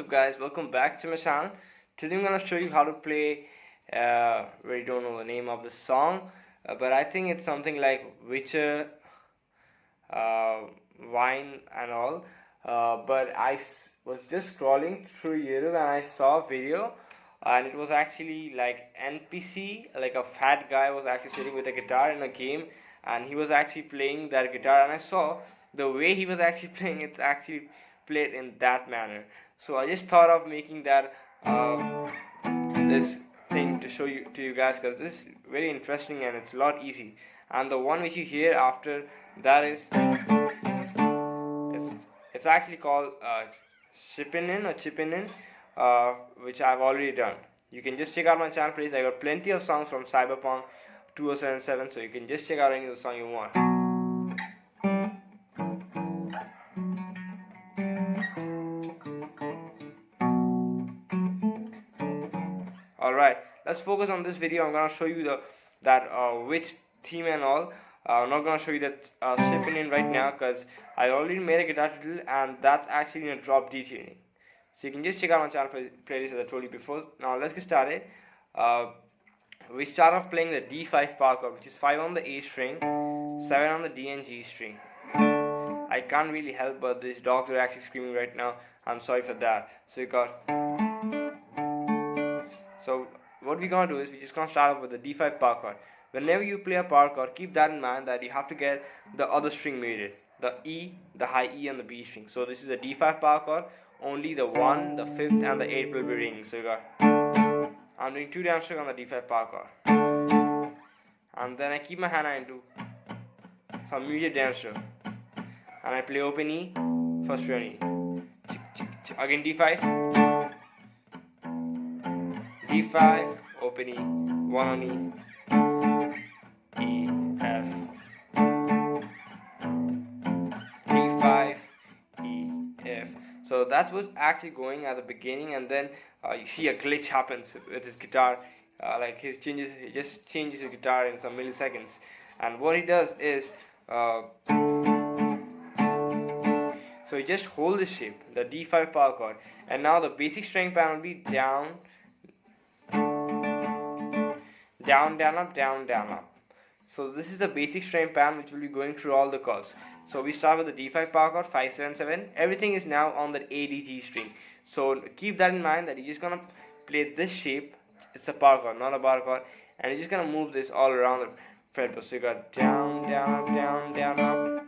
what's up guys, welcome back to my channel. Today I'm gonna show you how to play really don't know the name of the song, but I think it's something like Witcher, uh, Wine and all. But was just scrolling through YouTube and I saw a video, and it was actually like NPC, like a fat guy was actually sitting with a guitar in a game, and he was actually playing that guitar, and I saw the way he was actually playing, it's actually played in that manner. So I just thought of making that this thing to show you to you guys, because this is very interesting and it's a lot easy. And the one which you hear after that is it's actually called chipping in or chipping in, which I've already done. You can just check out my channel please. I got plenty of songs from Cyberpunk 2077, so you can just check out any of the song you want. Alright, let's focus on this video. I'm gonna show you which theme and all. I'm not gonna show you that chipping in right now because I already made a guitar tutorial, and that's actually in a drop D tuning. So you can just check out my channel playlist as I told you before. Now let's get started. We start off playing the D5 power chord, which is 5 on the A string, 7 on the D and G string. I can't really help but these dogs are actually screaming right now. I'm sorry for that. So you got. So what we're gonna do is we're just gonna start off with the D5 power chord. Whenever you play a power chord, keep that in mind that you have to get the other string muted, the E, the high E, and the B string. So this is a D5 power chord. Only the 1, the 5th, and the 8th will be ringing. So you got. I'm doing 2 down stroke on the D5 power chord, and then I keep my hand into some muted down stroke, and I play open E, first fret on E, again D5, D5, open E, 1 on E, E, F, D5, E, F. So that's what's actually going at the beginning, and then you see a glitch happens with his guitar. He just changes his guitar in some milliseconds, and what he does is so you just hold this shape, the D5 power chord, and now the basic string pattern will be down, down, down, up, down, down, up. So this is the basic string pattern which will be going through all the chords. So we start with the D5 power chord, 5, 7, 7. Everything is now on the A, D, G string. So keep that in mind that you're just gonna play this shape. It's a power chord, not a bar chord, and you're just gonna move this all around the fretboard. So you got down, down, up, down, down, up.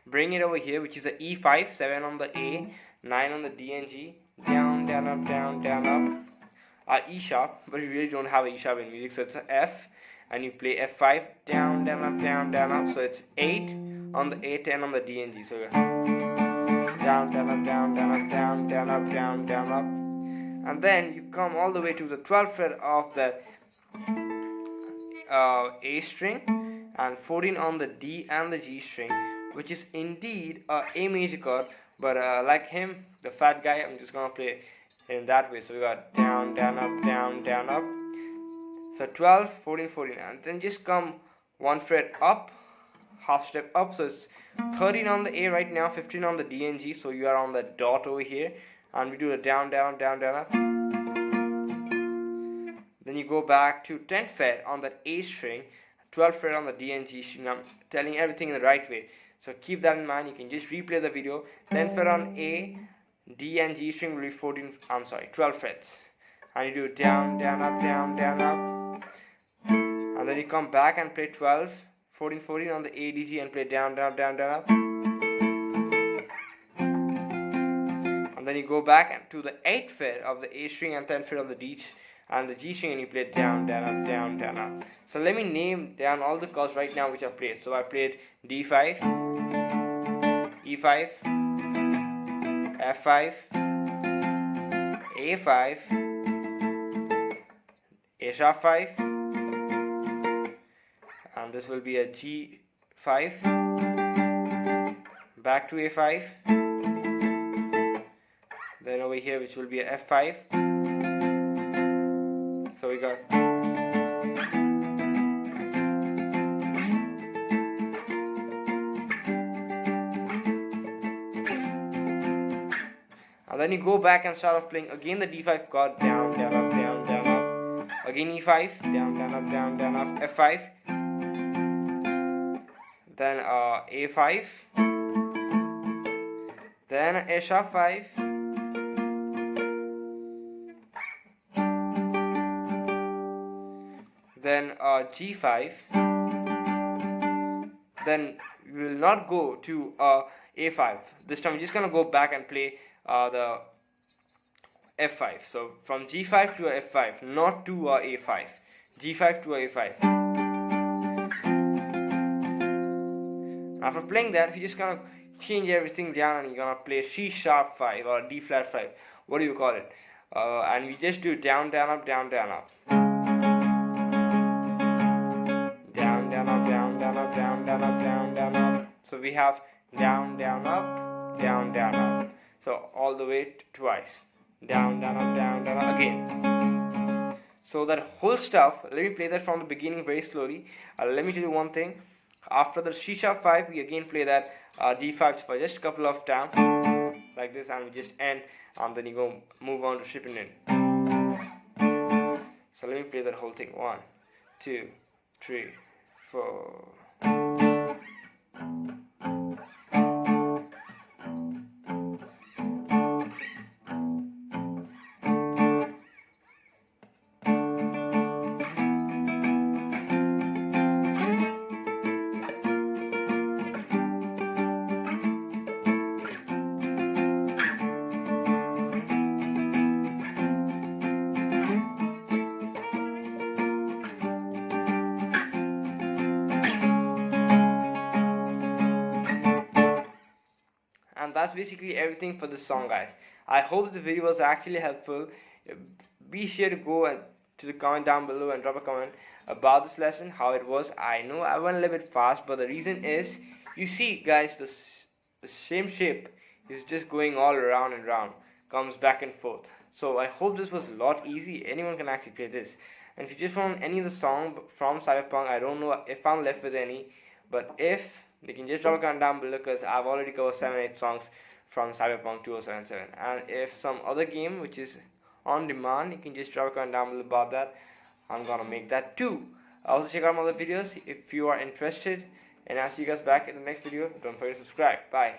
Bring it over here, which is a E5, 7 on the A, 9 on the D and G. Down, down, up, down, down, up. E sharp, but you really don't have a E sharp in music, so it's an F, and you play F5, down, down, up, down, down, up. So it's 8 on the A, 10 on the D and G. So down, down, up, down, down, up, down, down, up, down, down, up. And then you come all the way to the 12th fret of the A string, and 14 on the D and the G string, which is indeed a A major chord, but like him, the fat guy, I'm just gonna play it in that way. So we got down, down, up, down, down, up. So 12, 14, 14, and then just come 1 fret up, half step up. So it's 13 on the A right now, 15 on the D and G. So you are on the dot over here, and we do the down, down, down, down, up. Then you go back to 10th fret on the A string, 12th fret on the D and G string. I'm telling everything in the right way, so keep that in mind. You can just replay the video. 10th fret on A, D and G string will be 12 frets, and you do down, down, up, down, down, up, and then you come back and play 12, 14, 14 on the A, D, G, and play down, down, down, down, up. And then you go back to the 8th fret of the A string and 10th fret of the D and the G string, and you play down, down, up, down, down, up. So let me name down all the chords right now which I played. So I played D5, E5, F5, A5, A sharp 5, and this will be a G5, back to A5, then over here which will be a F5. So we got and then you go back and start off playing again the D5 chord, down, down, up, down, down, up. Again E5, down, down, up, down, down, up. F5, then A5, then A sharp 5, then G5. Then we will not go to A5. This time we're just gonna go back and play the F5. So from G5 to F5, not to A5. G5 to A5. After playing that, we're just gonna change everything down and you're gonna play C sharp 5 or D flat 5. What do you call it? And we just do down, down, up, down, down, up. Down, down, up, down, down, up, down, down, up, down, down, up. So we have down, down, up, down, down, up. So all the way twice. Down, down, up, down, down, up again. So that whole stuff, let me play that from the beginning very slowly. Let me tell you one thing. After the C sharp 5, we again play that D5 for just a couple of times, like this, and we just end, and then you go move on to shipping in. So let me play that whole thing. 1, 2, 3, 4. And that's basically everything for this song, guys. I hope the video was actually helpful. Be sure to go to the comment down below and drop a comment about this lesson, how it was. I know I went a little bit fast, but the reason is, you see guys, the same shape is just going all around and round, comes back and forth. So I hope this was a lot easy. Anyone can actually play this. And if you just want any of the song from Cyberpunk, I don't know if I'm left with any, but if you can just drop a comment down below, because I've already covered 7-8 songs from Cyberpunk 2077. And if some other game which is on demand, you can just drop a comment down below about that. I'm gonna make that too. Also check out my other videos if you are interested. And I'll see you guys back in the next video. Don't forget to subscribe. Bye.